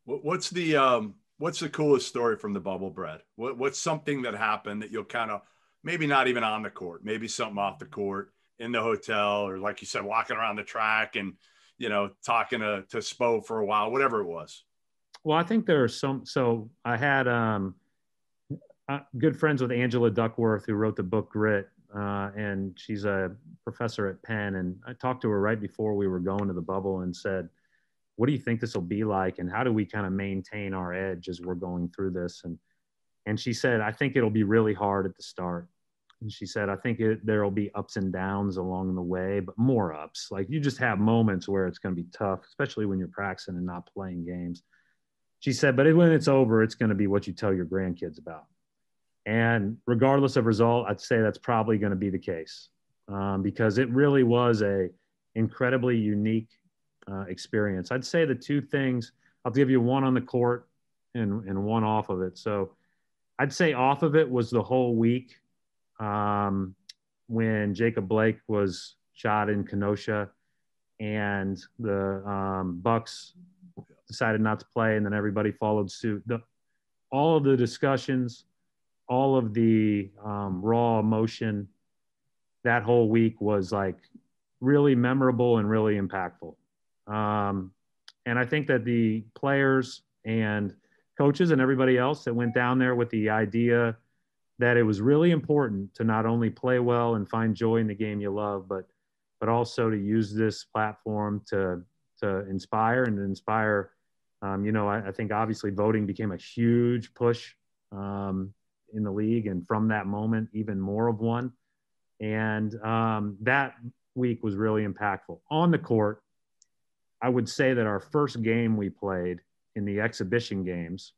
What's the coolest story from the bubble, Brett? What's something that happened that you'll kind of, maybe not even on the court, maybe something off the court in the hotel, or like you said, walking around the track and, talking to Spo for a while, whatever it was. Well, I think there are some. So I had good friends with Angela Duckworth, who wrote the book Grit, and she's a professor at Penn. And I talked to her right before we were going to the bubble and said, what do you think this will be like? And how do we kind of maintain our edge as we're going through this? And she said, I think it'll be really hard at the start. And she said, I think there'll be ups and downs along the way, but more ups. Like, you just have moments where it's going to be tough, especially when you're practicing and not playing games. She said, but when it's over, it's going to be what you tell your grandkids about. And regardless of result, I'd say that's probably going to be the case, because it really was a incredibly unique experience. I'd say the two things, I'll give you one on the court and one off of it. So I'd say off of it was the whole week when Jacob Blake was shot in Kenosha and the Bucks decided not to play, and then everybody followed suit. All of the discussions, all of the raw emotion, that whole week was like really memorable and really impactful. And I think that the players and coaches and everybody else that went down there with the idea that it was really important to not only play well and find joy in the game you love, but also to use this platform to inspire and inspire. I think obviously voting became a huge push in the league, and from that moment, even more of one. And that week was really impactful. On the court, I would say that our first game we played in the exhibition games,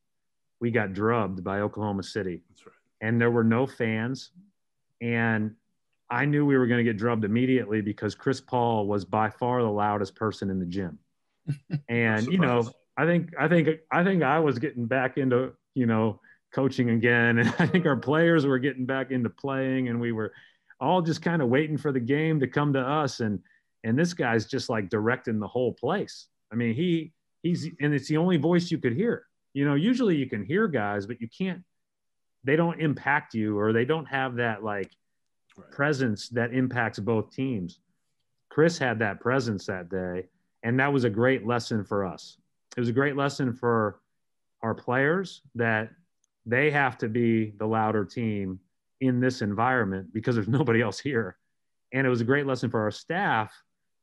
we got drubbed by Oklahoma City. That's right. And there were no fans. And I knew we were going to get drubbed immediately because Chris Paul was by far the loudest person in the gym. And, I think I was getting back into, coaching again. And I think our players were getting back into playing, and we were all just kind of waiting for the game to come to us. And this guy's just like directing the whole place. I mean, and it's the only voice you could hear. Usually you can hear guys, but they don't impact you, or they don't have that like presence that impacts both teams. Chris had that presence that day, and that was a great lesson for us. It was a great lesson for our players that they have to be the louder team in this environment because there's nobody else here. And it was a great lesson for our staff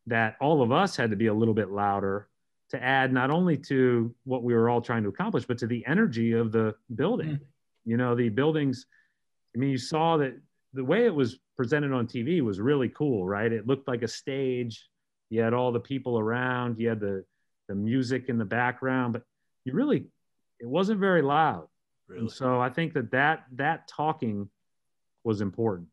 that all of us had to be a little bit louder to add not only to what we were all trying to accomplish, but to the energy of the building. The buildings, you saw that the way it was presented on TV was really cool, right? It looked like a stage. You had all the people around, you had the music in the background, but it wasn't very loud. Really? And so I think that talking was important.